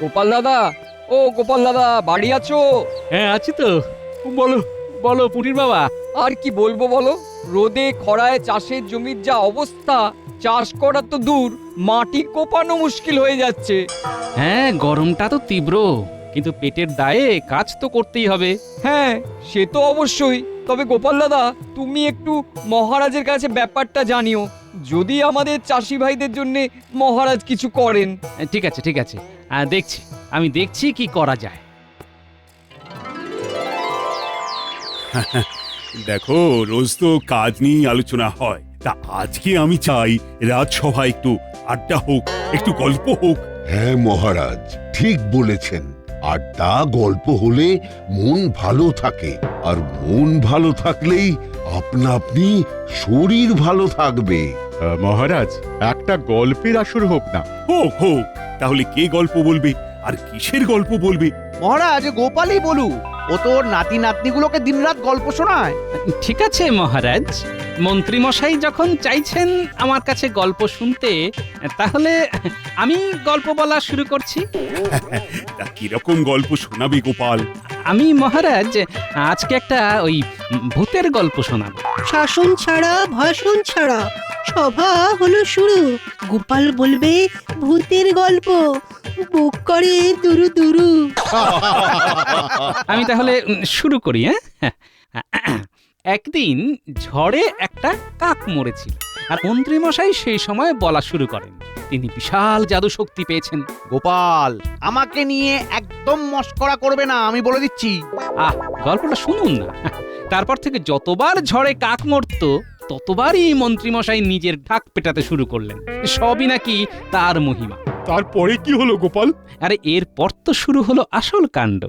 গোপাল দাদা, ও গোপাল দাদা, বাড়ি আছো? হ্যাঁ আছি তো। বলো বলো পুটির বাবা। আর কি বলবো বলো, রোদে খরায় চাষের জমির যা অবস্থা, চাষ করা তো দূর, মাটি কোপানো মুশকিল হয়ে যাচ্ছে। হ্যাঁ গরমটা তো তীব্র, কিন্তু পেটের দায়ে কাজ তো করতেই হবে। হ্যাঁ, সে তো অবশ্যই। তবে গোপাল দাদা, তুমি একটু মহারাজের কাছে ব্যাপারটা জানিও, যদি আমাদের চাষি ভাইদের জন্য মহারাজ কিছু করেন। ঠিক আছে ঠিক আছে, দেখছি, আমি দেখছি কি করা যায়। দেখো, রোজ তো কাজ নিয়েই আলোচনা হয়, তা আজকে আমি চাই রাজসভায় একটু আড্ডা হোক, একটু গল্প হোক। হ্যাঁ মহারাজ, ঠিক বলেছেন। আড্ডা গল্প হলে মন ভালো থাকে, আর মন ভালো থাকলেই আপনা আপনি শরীর ভালো থাকবে। মহারাজ, একটা গল্পের আসর হোক না? হোক হোক, তাহলে কে গল্প বলবে আর কিসের গল্প বলবে? মহারাজ, গোপালই বলু, ও তোর নাতি নাতনিগুলোকে দিনরাত গল্প শোনায়। ঠিক আছে মহারাজ, মন্ত্রী মশাই যখন চাইছেন আমার কাছে গল্প শুনতে, তাহলে আমি গল্প বলা শুরু করছি। তা কিরকম গল্প শোনাবে গোপাল? আমি মহারাজ আজকে একটা ওই ভূতের গল্প শোনাবো। শাসন ছাড়া ভাষণ ছাড়া সভা হলো শুরু। গোপাল বলবে ভূতের গল্প, বুক করে দুরু দুরু। আমি তাহলে শুরু করি। হ্যাঁ, একদিন ঝড়ে একটা কাক মরেছিল, আর মন্ত্রী মশাই সেই সময় বলা শুরু করেন তিনি বিশাল জাদু শক্তি পেয়েছেন। গোপাল, আমাকে নিয়ে একদম মস্করা করবে না, আমি বলে দিচ্ছি। গল্পটা শুনুন না। তারপর থেকে যতবার ঝড়ে কাক মরতো, ততবারই মন্ত্রী মশাই নিজের ঢাক পেটাতে শুরু করলেন, সবই নাকি তার মহিমা। তারপরে কি হলো গোপাল? আরে এরপর তো শুরু হলো আসল কাণ্ড।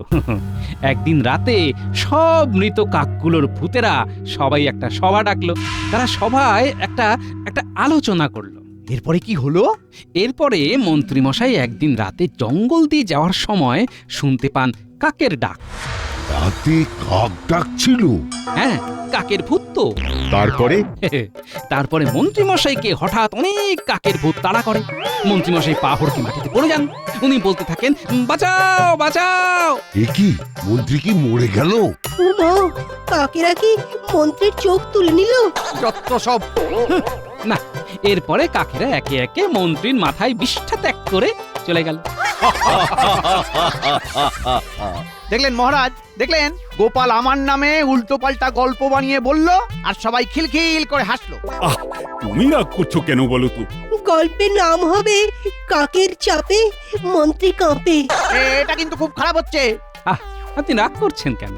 একদিন রাতে সব মৃত কাকগুলোর ভূতেরা সবাই একটা সভা ডাকলো। তারা সবাই একটা একটা আলোচনা করলো। এরপরে কি হলো? এরপরে মন্ত্রী মশাই একদিন রাতে জঙ্গল দিয়ে যাওয়ার সময় শুনতে পান কাকের ডাক। রাতে কাক ডাকছিল? হ্যাঁ, কাকের ভূত তো। তারপরে? তারপরে মন্ত্রী মশাইকে হঠাৎ অনেক কাকের ভূত তাড়া করে। মন্ত্রী মশাই পা হড়কে মাটিতে পড়ে যান। উনি বলতে থাকেন, বাঁচাও বাঁচাও। এ কি, মন্ত্রী কি মরে গেল? উমা, কাকেরা কি মন্ত্রীর চোখ তুলে নিল? যত সব। না, এরপরে কাকেরা একে একে মন্ত্রীর মাথায় বিষ্ঠা ত্যাগ করে চলে গেল। দেখলেন মহারাজ, দেখলেন গোপাল আমার নামে উল্টো পাল্টা গল্প বানিয়ে বলল, আর সবাই খিলখিল করে হাসলো। আহ, তুমি রাগ করছো কেন বলো তো? গল্পের নাম হবে কাকের চাপে মন্ত্রী কাঁপে। এটা কিন্তু খুব খারাপ হচ্ছে। আপনি রাগ করছেন কেন?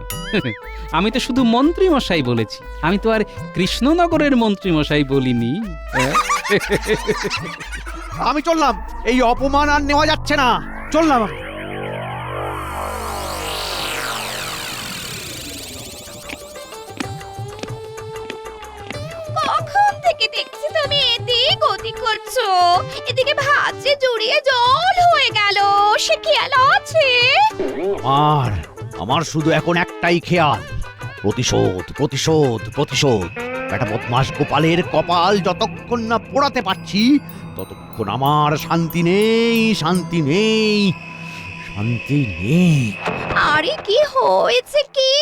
আমি তো শুধু মন্ত্রী মশাই বলেছি, আমি তো আর কৃষ্ণনগরের মন্ত্রী মশাই বলিনি। আমি চললাম, এই অপমান আর নেওয়া যাচ্ছে না, চললাম। কখন থেকে দেখছি তুমি এদিক ওদিক করছো, এদিকে ভাত যে জড়িয়ে জল হয়ে গেল, সে খেয়াল আছে? আমার শুধু এখন একটাই খেয়াল, প্রতিশোধ প্রতিশোধ প্রতিশোধ। একটা বদমাস গোপালের কপাল যতক্ষণ না পোড়াতে পারছি, ততক্ষণ আমার শান্তি নেই, শান্তি নেই, শান্তি নেই। আরে কি হয়েছে কি?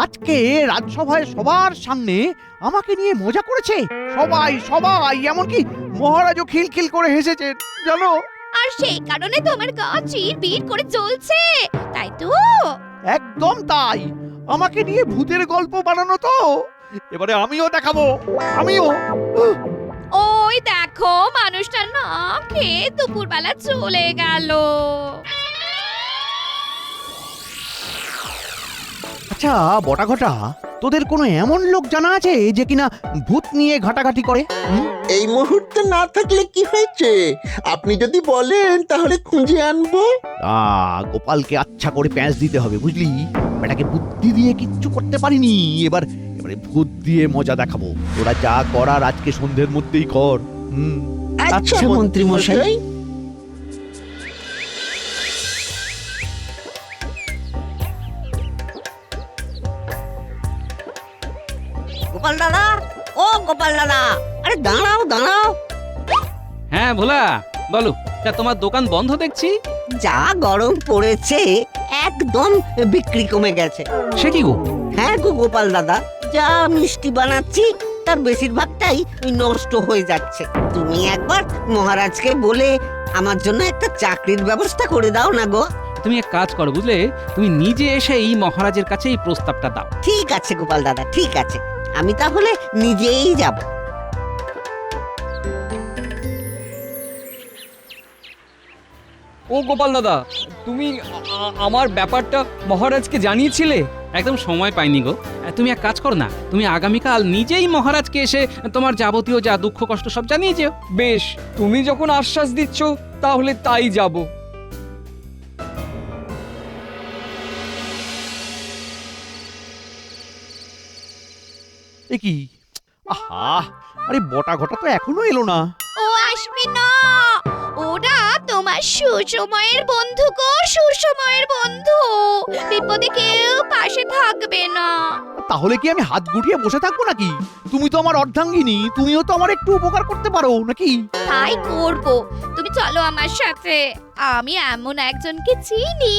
আজকে রাজসভায় সবার সামনে আমাকে নিয়ে মজা করেছে সবাই সবাই, এমনকি মহারাজও খিলখিল করে হেসেছেন জানো। আর সেই কারণে তোমার গা চিরবির করে জ্বলছে, তাই তো? একদম তাই, আমাকে নিয়ে ভূতের গল্প বানানো তো, এবারে আমিও দেখাবো, আমিও। ওই দেখো, মানুষটা না খেয়ে দুপুরবেলা চলে গেল। আচ্ছা বটা ঘটা, তোদের কোনো এমন লোক জানা আছে যে কিনা ভূত নিয়ে ঘাটাঘাটি করে? এই মুহূর্তে না থাকলে কি হয়েছে, আপনি যদি বলেন তাহলে খুঁজে আনবো। গোপালকে আচ্ছা করে প্যাঁচ দিতে হবে, বুঝলি? বেটাকে বুদ্ধি দিয়ে কিচ্ছু করতে পারিনি, এবারে ভূত দিয়ে মজা দেখাবো। তোরা যা করার আজকে সন্ধ্যের মধ্যেই কর। আচ্ছা মন্ত্রী মশাই। গোপাল দাদা, ও গোপাল দাদা, আরে দাঁড়াও দাঁড়াও। হ্যাঁ ভোলা, বলো, তা তোমার দোকান বন্ধ দেখছি? যা গরম পড়েছে একদম বিক্রি কমে গেছে। সে কি গো? হ্যাঁ গো গোপাল দাদা, যা মিষ্টি বানাচ্ছি তার বেশিরভাগটাই ওই নষ্ট হয়ে যাচ্ছে। তুমি একবার মহারাজকে বলে আমার জন্য একটা চাকরির ব্যবস্থা করে দাও না গো। তুমি এক কাজ করো বুঝলে, তুমি নিজে এসে এই মহারাজের কাছে এই প্রস্তাবটা দাও। ঠিক আছে গোপাল দাদা, ঠিক আছে, আমি তাহলে নিজেই যাব। ও গোপাল দাদা, তুমি আমার ব্যাপারটা মহারাজকে জানিয়েছিলে? একদম সময় পাইনি গো। তুমি এক কাজ করো না, তুমি আগামীকাল নিজেই মহারাজকে এসে তোমার যাবতীয় যা দুঃখ কষ্ট সব জানিয়ে যেও। বেশ, তুমি যখন আশ্বাস দিচ্ছ তাহলে তাই যাব। এ কি? আহা, আরে বটা ঘটা তো এখনো এলো না। ও আসবে না, ওরা তোমার সুসময়ের বন্ধু গো, সুসময়ের বন্ধু। বিপদে কেউ পাশে থাকবে না। তাহলে কি আমি হাত গুটিয়ে বসে থাকবো নাকি? তুমি তো আমার অর্ধাঙ্গিনী, তুমিও তো আমার একটু উপকার করতে পারো নাকি? তাই করব, তুমি চলো আমার সাথে। আমি এমন একজনকে চিনি,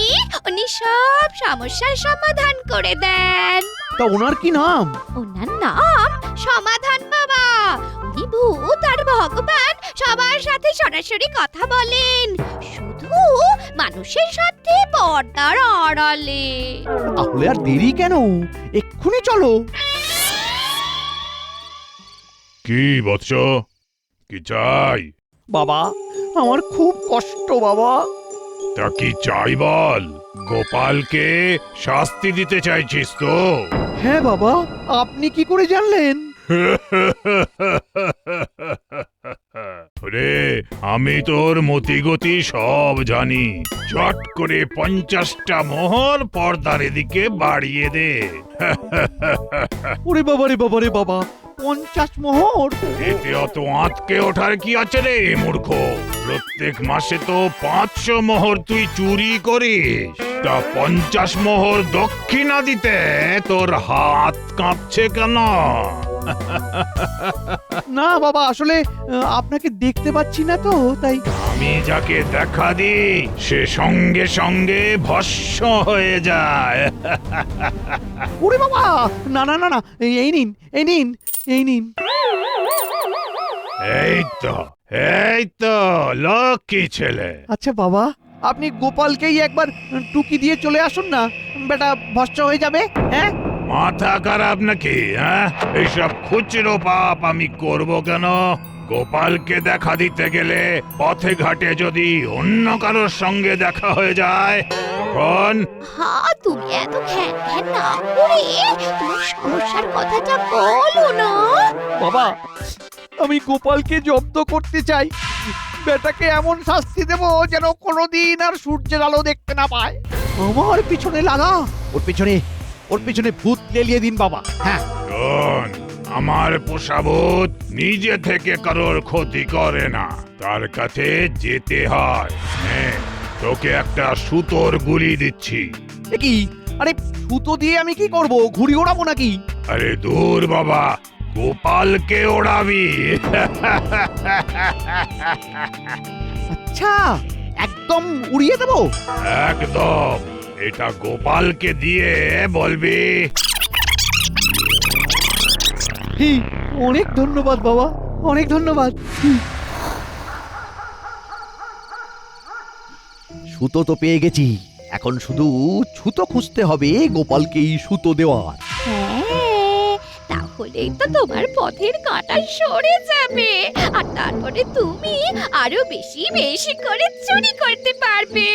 উনি সব সমস্যার সমাধান করে দেন। তা ওনার কি নাম? ওনার নাম সমাধান বাবা। উনি ভূত আর ভগবান সবার সাথে সরাসরি কথা বলেন, শুধু মানুষের সাথে পর্দার আড়ালে। তাহলে আর দেরি কেন, এক্ষুনি চলো। কি বৎস, কি চাই? বাবা, আমার খুব কষ্ট বাবা। তা কি চাই বল? গোপালকে শাস্তি দিতে চাইছিস তো? হ্যাঁ বাবা, আপনি কি করে জানলেন? রে, আমি তোর মতিগতি সব জানি। চট করে 50টা মোহর পর্দার এদিকে বাড়িয়ে দে। ওরে বাবা রে বাবা রে বাবা, 50 মোহর? এতে অত আঁতকে ওঠার কি আছে রে মূর্খ? প্রত্যেক মাসে তো 500 মোহর তুই চুরি করিস। তা 50 মোহর দক্ষিণা দিতে তোর হাত কাঁপছে কেন? না বাবা, আসলে আপনাকে দেখতে পাচ্ছি না তো তাই। আমি যাকে দেখা দিই সে সঙ্গে সঙ্গে ভস্ম হয়ে যায়। ওরে বাবা, না না না না, এই নিন এই নিন এই নিন। এই তো লক্ষ্মী ছেলে। আচ্ছা বাবা, আপনি গোপালকেই একবার টুকি দিয়ে চলে আসুন না, বেটা ভস্ম হয়ে যাবে। হ্যাঁ, মাথা খারাপ নাকি? হ্যাঁ, এইসব খুচরো পাপ আমি করব কেন? গোপালকে দেখা দিতে গেলে পথে ঘাটে যদি অন্য কারোর সঙ্গে দেখা হয়ে যায় তখন? হ্যাঁ, তুমি এত ঘ্যান ঘ্যান না করে তোমার সমস্যার কথাটা বলো না। বাবা, আমি গোপালকে জব্দ করতে চাই। বেটাকে এমন শাস্তি দেব যেন কোনোদিন আর সূর্যের আলো দেখতে না পায়। আমার পিছনে লাগা, ওর পিছনে ভূত লেলিয়ে দিন বাবা। হ্যাঁ, শোন, আমার পোষা ভূত নিজে থেকে কারোর ক্ষতি করে না, তার কাছে যেতে হয়। হ্যাঁ, তোকে একটা সুতোর গুলি দিচ্ছি। এ কি? আরে সুতো দিয়ে আমি কি করব? ঘুড়ি ওড়াবো নাকি? আরে দূর বাবা, গোপালকে ওড়াবি। আচ্ছা, একদম উড়িয়ে দেবো? একদম। এটা গোপালকে দিয়ে বলবি, অনেক ধন্যবাদ বাবা, অনেক ধন্যবাদ। সুতো তো পেয়ে গেছি, এখন শুধু ছুতো খুঁজতে হবে গোপালকে এই সুতো দেওয়ার। হ্যাঁ, তাহলেই তো তোমার পথের কাঁটা সরে যাবে, আর তারপরে তুমি আরো বেশি বেশি করে চুরি করতে পারবে।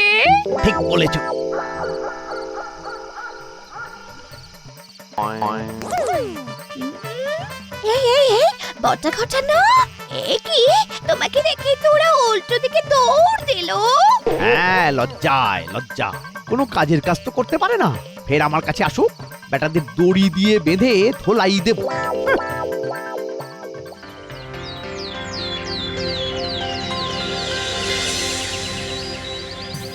ঠিক বলেছ। বটা ঘটা না, এ কি? তোমাকে দেখে তো ওরা উল্টো দিকে দৌড় দিল। হ্যাঁ, লজ্জায় লজ্জা, কোনো কাজের কাজ তো করতে পারে না। ফের আমার কাছে আসুক, বেটাদের দড়ি দিয়ে বেঁধে ধোলাই দেব।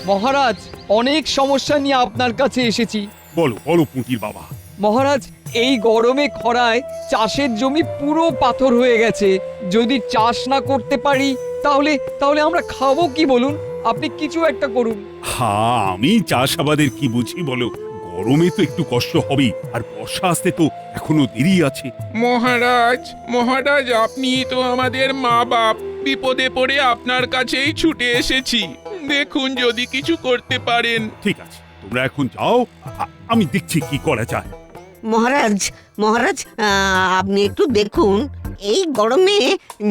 মহারাজ, অনেক সমস্যা নিয়ে আপনার কাছে এসেছি। বলো বলো পুঁটির বাবা, মহারাজ, এই গরমে খরায় চাষের জমি পুরো পাথর হয়ে গেছে। যদি চাষ না করতে পারি তাহলে তাহলে আমরা খাবো কি বলুন? আপনি কিছু একটা করুন। হ্যাঁ, আমি চাষাবাদের কি বুঝি বলো? গরমে তো একটু কষ্ট হবেই, আর বর্ষা আসতে তো এখনো দেরি আছে। মহারাজ, মহারাজ, আপনি তো আমাদের মা বাপ। বিপদে পড়ে আপনার কাছেই ছুটে এসেছি। দেখুন যদি কিছু করতে পারেন। ঠিক আছে, তোমরা এখন যাও, আমি দেখছি কি করা যায়। মহারাজ, মহারাজ, আপনি একটু দেখুন, এই গরমে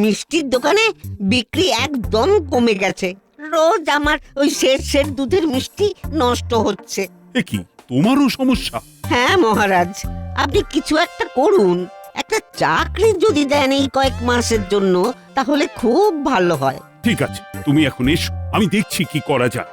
মিষ্টির দোকানে বিক্রি একদম কমে গেছে। রোজ আমার ওই শেষ দুধের মিষ্টি নষ্ট হচ্ছে। এ কি, তোমারও সমস্যা? হ্যাঁ মহারাজ, আপনি কিছু একটা করুন। একটা চাকরি যদি দেন এই কয়েক মাসের জন্য, তাহলে খুব ভালো হয়। ঠিক আছে, তুমি এখন এসো, আমি দেখছি কি করা যায়।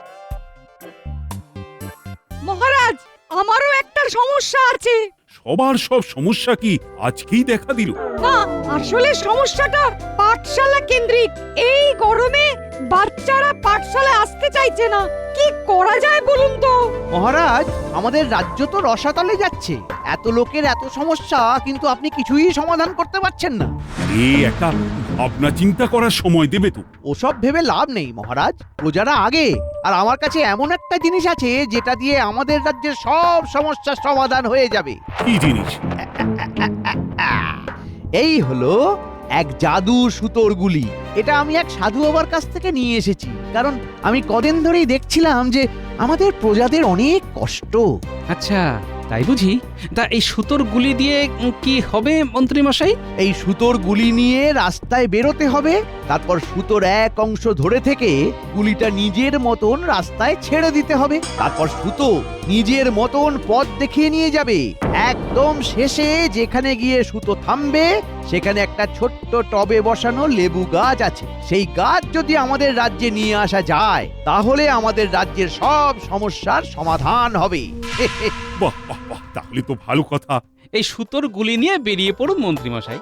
মহারাজ, আমারও একটা সমস্যা আছে। সবার সব সমস্যা কি আজকেই দেখা দিল? না, আসলে সমস্যাটা পাঠশালা কেন্দ্রিক। এই গরমে বাচ্চারা পাঠশালায় আসতে চাইছে না। কি করা যায় বলুন তো? মহারাজ, আমাদের রাজ্য তো রসাতলে যাচ্ছে। এত লোকের এত সমস্যা, কিন্তু আপনি কিছুই সমাধান করতে পারছেন না। একটা ভাবনা চিন্তা করার সময় দেবে তো? ওসব ভেবে লাভ নেই মহারাজ, প্রজারা আগে। আর আমার কাছে এমন একটা জিনিস আছে যেটা দিয়ে আমাদের রাজ্যের সব সমস্যার সমাধান হয়ে যাবে। কি জিনিস? এই হলো এক জাদু সুতোর গুলি। এটা আমি এক সাধু বাবার কাছ থেকে নিয়ে এসেছি, কারণ আমি কদিন ধরেই দেখছিলাম যে আমাদের প্রজাদের অনেক কষ্ট। আচ্ছা, তাই বুঝি? তা এই সুতোর গুলি দিয়ে কি হবে মন্ত্রী মশাই? এই সুতোর গুলি নিয়ে রাস্তায় বেরোতে হবে, তারপর সুতোর এক অংশ ধরে থেকে গুলিটা নিজের মতন রাস্তায় ছেড়ে দিতে হবে। তারপর সুতো নিজের মতন পথ দেখিয়ে নিয়ে যাবে। একদম শেষে যেখানে গিয়ে সুতো থামবে, সেখানে একটা ছোট্ট টবে বসানো লেবু গাছ আছে। সেই গাছ যদি আমাদের রাজ্যে নিয়ে আসা যায়, তাহলে আমাদের রাজ্যের সব সমস্যার সমাধান হবে। বাহ বাহ বাহ, তাহলে তো ভালো কথা। এই সুতোর গুলি নিয়ে বেরিয়ে পড়ুন মন্ত্রী মশাই।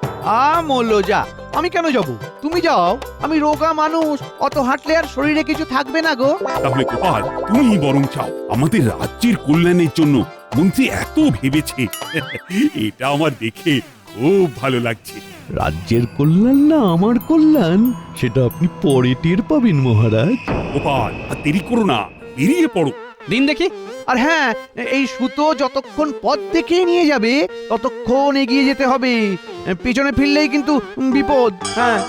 যা, আমি কেন যাব? তুমি যাও, আমি রোগা মানুষ, অত হাঁটলে আর শরীরে কিছু থাকবে না গো। তাহলে গোপাল, তুমি বরং চাও। আমাদের রাজ্যের কল্যাণের জন্য মন্ত্রী এত ভেবেছে, এটা আমার দেখে খুব ভালো লাগছে। রাজ্যের কল্যাণ না আমার কল্যাণ, সেটা আপনি পরে টের পাবেন মহারাজ। গোপাল, আর দেরি করো না, বেরিয়ে পড়ো। দিন দেখি। আর হ্যাঁ, এই সুতো যতক্ষণ পথ দেখিয়ে নিয়ে যাবে ততক্ষণ এগিয়ে যেতে হবে। পিছনে ফিরলেই কিন্তু বিপদ। হ্যাঁ,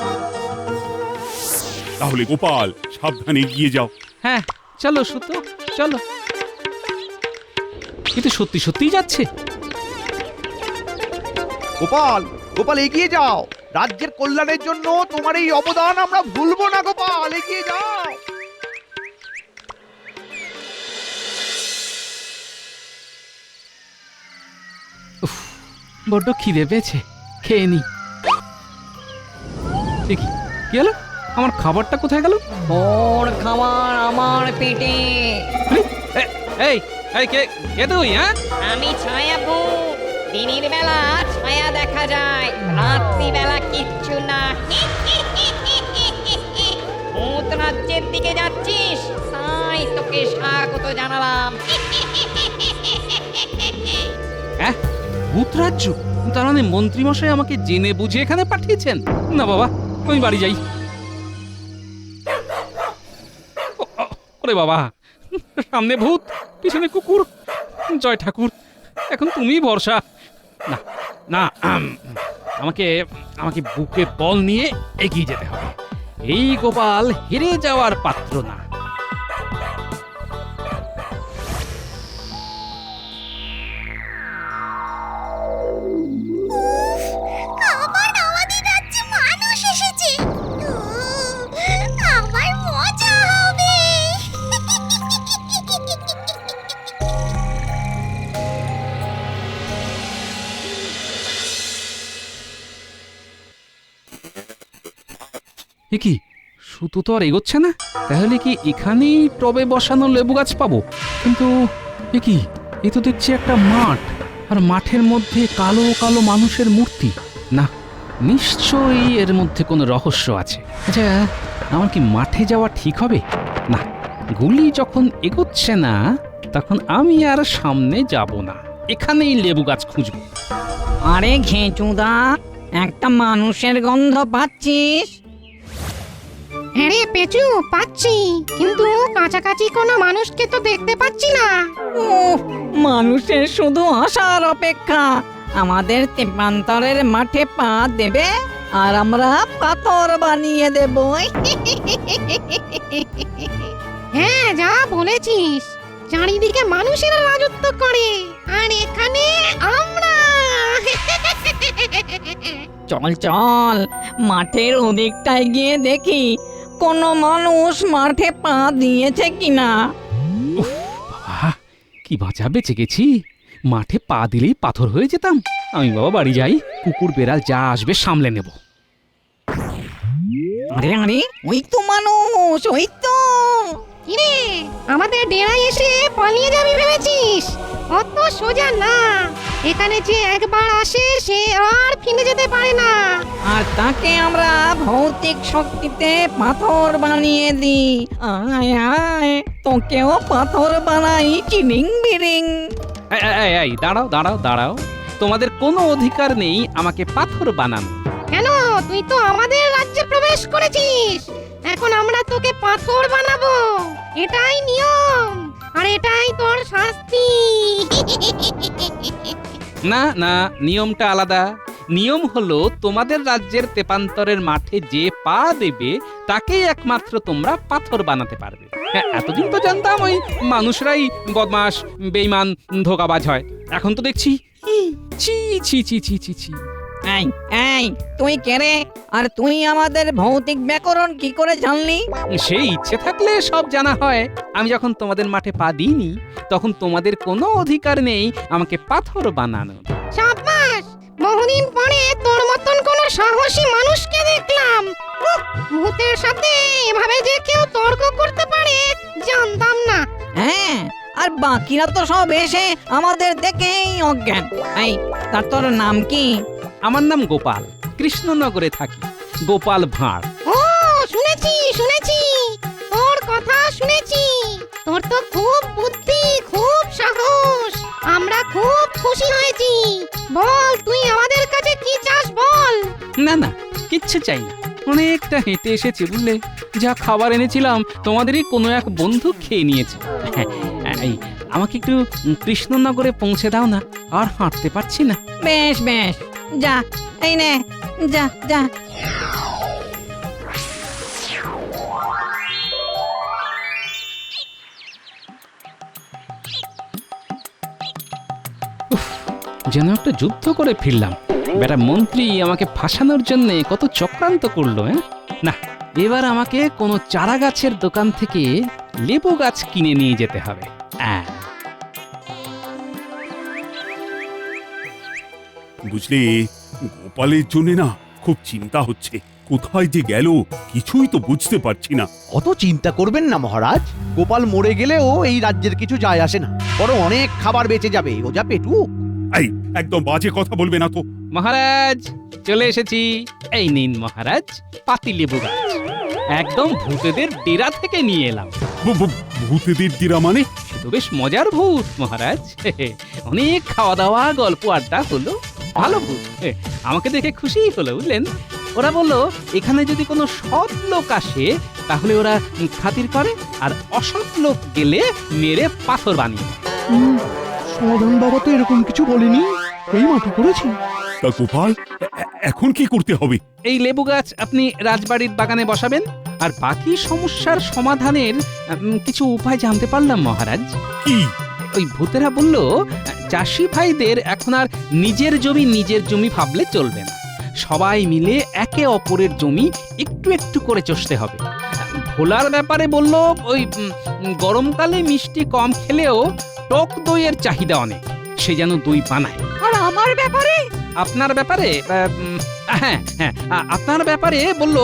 তাহলে গোপাল, সাবধানে এগিয়ে যাও। হ্যাঁ, চলো সুতো, চলো। কিন্তু সত্যি সত্যিই যাচ্ছে। গোপাল, গোপাল এগিয়ে যাও। রাজ্যের কল্যাণের জন্য তোমার এই অবদান আমরা ভুলবো না। গোপাল, এগিয়ে যাও। বড্ড খিদে পেয়েছে, খেয়ে নি। দেখি কি হলো, আমার খাবারটা কোথায় গেল? ওর খাবার আমার পেটে। এই এই কে কে তুই? হ্যাঁ, আমি ছায়া ভূত। দিনের বেলা ছায়া দেখা যায়, রাত্রি বেলা কিচ্ছু না। ভূত রাজ্যের দিকে যাচ্ছিস, তাই তোকে স্বাগত জানালাম। হ্যাঁ, ভূত রাজ্য? তার মানে মন্ত্রী মশাই আমাকে জেনে বুঝে এখানে পাঠিয়েছেন? না বাবা, আমি বাড়ি যাই। ওরে বাবা, সামনে ভূত, পিছনে কুকুর। জয় ঠাকুর, এখন তুমি ভরসা। না না, আমাকে আমাকে বুকে বল নিয়ে এগিয়ে যেতে হবে। এই গোপাল হেরে যাওয়ার পাত্র না। আবার আমাদের রাজ্যে মানুষ এসেছে, আমার মজা হবে। এ কি, সুতো তো আর এগোচ্ছে না। তাহলে কি এখানেই টবে বসানো লেবু গাছ পাবো? কিন্তু এ কি, এ তো দেখছি একটা মাঠ, আর মাঠের মধ্যে কালো কালো মানুষের মূর্তি। না, নিশ্চয়ই এর মধ্যে কোনো রহস্য আছে। আচ্ছা, আমার কি মাঠে যাওয়া ঠিক হবে? না, গুলি যখন এগোচ্ছে না, তখন আমি আর সামনে যাব না। এখানেই লেবু গাছ খুঁজবো। আরে ঘেঁচুদা, একটা মানুষের গন্ধ পাচ্ছিস? হ্যাঁ পেঁচু, পাচ্ছি, কিন্তু কাছাকাছি কোনো মানুষকে তো দেখতে পাচ্ছি না। উফ, মানুষের শুধু আসার অপেক্ষা। আমাদের তেপান্তরের মাঠে পা দেবে আর আমরা পাথর বানিয়ে দেব। হ্যাঁ, যা বলেছিস, চারিদিকে মানুষেরা রাজত্ব করে আর এখানে আমরা। চল চল, মাঠের ওদিকটায় গিয়ে দেখি কোনো মানুষ মাঠে পা দিয়েছে কিনা। বাবা, কি বাঁচা বেঁচে গেছি। মাঠে পা দিলেই পাথর হয়ে যেতাম। আমি বাবা বাড়ি যাই, কুকুর বেড়াল যা আসবে সামলে নেব। আরে আরে, ওই তো মানুষ, ওই তো। কিরে, আমাদের ডেরায় এসে পালিয়ে যাবি ভেবেছিস? অত সোজা না। এখানে যে একবার আসে সে আর ফিরে যেতে পারে না। আর তাকে আমরা ভৌতিক শক্তিতে পাথর বানিয়ে দিই। আয় আয়, তোকেও পাথর বানাই চিরিং বিরিং। এই দাঁড়াও দাঁড়াও দাঁড়াও, তোমাদের কোনো অধিকার নেই আমাকে পাথর বানানো। কেন? তুই তো আমাদের রাজ্যে প্রবেশ করেছিস, এখন আমরা তোকে পাথর বানাবো। এটাই নিয়ম, আর এটাই তোর শাস্তি। না না, নিয়মটা আলাদা। নিয়ম হলো তোমাদের রাজ্যের তেপান্তরের মাঠে যে পা দেবে তাকেই একমাত্র তোমরা পাথর বানাতে পারবে। হ্যাঁ, এতদিন তো জানতাম ওই মানুষরাই বদমাস, বেঈমান, ধোঁকাবাজ হয়। এখন তো দেখছি ছি ছি ছি ছি ছি ছি। এই এই, তুই কে রে? আর তুই আমাদের ভৌতিক ব্যাকরণ কি করে জানলি? সেই ইচ্ছে থাকলে সব জানা হয়। আমি যখন তোমাদের মাঠে পা দিইনি তখন তোমাদের কোনো অধিকার নেই আমাকে পাথর বানানো। সাব্বাস, বহুদিন পরে তোর মতন কোন সাহসী মানুষকে দেখলাম। উহ, ভূতের সাথে এভাবে যে কেউ তর্ক করতে পারে জানতাম না। হ্যাঁ, আর বাকিরা তো সব এসে আমাদের দেখেই অজ্ঞান। এই, তার তোর নাম কি? আমার নাম গোপাল, কৃষ্ণনগরে থাকি। গোপাল ভাঁড়। ও, শুনেছি শুনেছি, তোর কথা শুনেছি। তোর তো খুব বুদ্ধি, খুব সাহস। আমরা খুব খুশি হয়েছি। বল, তুই আমাদের কাছে কি চাস বল। না না, কিচ্ছু চাই না। অনেকটা হেঁটে এসেছি বুঝলে। যা খাবার এনেছিলাম তোমাদেরই কোনো এক বন্ধু খেয়ে নিয়েছে। এই, আমাকে একটু কৃষ্ণনগরে পৌঁছে দাও না, আর হাঁটতে পারছি না। বেশ বেশ, যা, এই নে, যা যা। যেন একটা যুদ্ধ করে ফিরলাম। বেটা মন্ত্রী আমাকে ফাঁসানোর জন্য কত চক্রান্ত করলো। না, এবার আমাকে কোনো চারা গাছের দোকান থেকে লেবু গাছ কিনে নিয়ে যেতে হবে। বুঝলি, গোপালের জন্য না খুব চিন্তা হচ্ছে। কোথায় যে গেল কিছুই তো বুঝতে পারছি না। অত চিন্তা করবেন না মহারাজ, গোপাল মরে গেলেও এই রাজ্যের কিছু যায় আসে না, বরং অনেক খাবার বেঁচে যাবে। ও যা পেটু। এই, একদম বাজে কথা বলবে না তো। মহারাজ, চলে এসেছি। এই নিন মহারাজ, পাতি লেবু গাছ। একদম ভূতেদের ডেরা থেকে নিয়ে এলাম। ভূতেদের ডেরা মানে? তো বেশ মজার ভূত মহারাজ। অনেক খাওয়া দাওয়া, গল্প আড্ডা হলো। ভালো ভূত, আমাকে দেখে খুশি হলো বুঝলেন। ওরা বললো এখানে যদি কোনো সৎ লোক আসে তাহলে ওরা খাতির করে, আর অসৎ লোক গেলে মেরে পাথর বানিয়ে। সমাধান বাবা তো এরকম কিছু বলেনি, এই মাটি করেছি। তা গোপাল, এখন কি করতে হবে? এই লেবু গাছ আপনি রাজবাড়ির বাগানে বসাবেন, আর বাকি সমস্যার সমাধানের কিছু উপায় জানতে পারলাম মহারাজ। কি? ওই ভূতেরা বলল চাষি ভাইদের এখন আর নিজের জমি ভাবলে চলবে না। সবাই মিলে একে অপরের জমি একটু একটু করে চষতে হবে। ভোলার ব্যাপারে বলল ওই গরমকালে মিষ্টি কম খেলেও টক দইয়ের চাহিদা অনেক, সে যেন দই বানায়। আর আমার ব্যাপারে? আপনার ব্যাপারে? হ্যাঁ হ্যাঁ, আপনার ব্যাপারে বলল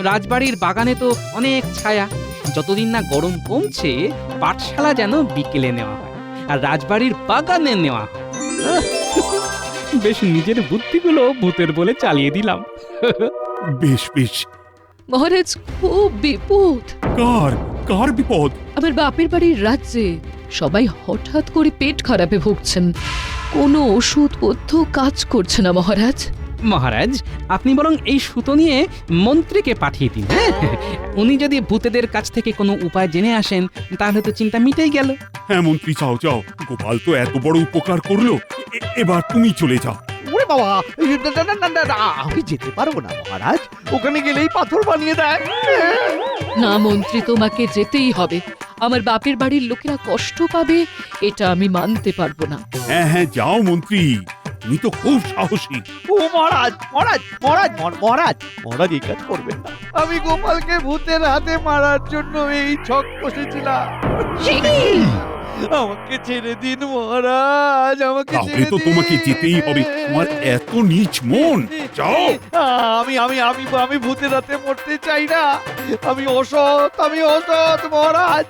রাজবাড়ির বাগানে তো অনেক ছায়া, যতদিন না গরম কমছে পাঠশালা যেন বিকেলে নেওয়া হয়, আর রাজবাড়ির বাগানে নেওয়া হয়। বেশ নিজের বুদ্ধিগুলো ভূতের বলে চালিয়ে দিলাম। বেশ বেশ। মহারাজ, খুব বিপদ। কার বিপদ? আমার বাপের বাড়ির রাজ্যে সবাই হঠাৎ করে পেট খারাপে ভুগছেন। কোনো ওষুধপথ্য কাজ করছে না মহারাজ। মহারাজ, আপনি বরং এই সুতো নিয়ে মন্ত্রীকে পাঠিয়ে দিন, হ্যাঁ? উনি যদি ভূতেদের কাছ থেকে কোনো উপায় জেনে আসেন তাহলে তো চিন্তা মিটেই গেল। হ্যাঁ মন্ত্রী, যাও যাও, গোপাল তো এত বড় উপকার করলো, এবার তুমি চলে যাও। ওরে বাবা, না, আমি যেতে পারবো না মহারাজ, ওখানে গেলেই পাথর বানিয়ে দেয়। না মন্ত্রী, তোমাকে যেতেই হবে। আমার বাপের বাড়ির লোকেরা কষ্ট পাবে, এটা আমি মানতে পারবো না। হ্যাঁ হ্যাঁ, যাও মন্ত্রী, তুমি তো খুব সাহসী। ও মহারাজ, মহারাজ, মহারাজ, মহারাজ, মহারাজ এই কাজ করবেন না। আমি গোপালকে ভূতের হাতে মারার জন্য এই ছক কষেছিলাম। আমাকে ছেড়ে দিন মহারাজ, আমাকে তাহলে তো তোমাকে যেতেই হবে, তোমার এত নীচ মন। যাও। আমি ভূতের হাতে মরতে চাই না। আমি অসৎ মহারাজ।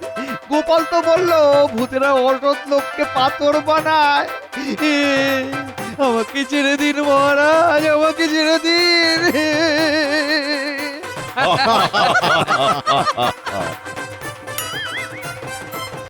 গোপাল তো বললো ভূতেরা অসৎ লোককে পাথর বানায়। আমাকে ছেড়ে দিন মহারাজ, আমাকে ছেড়ে দিন।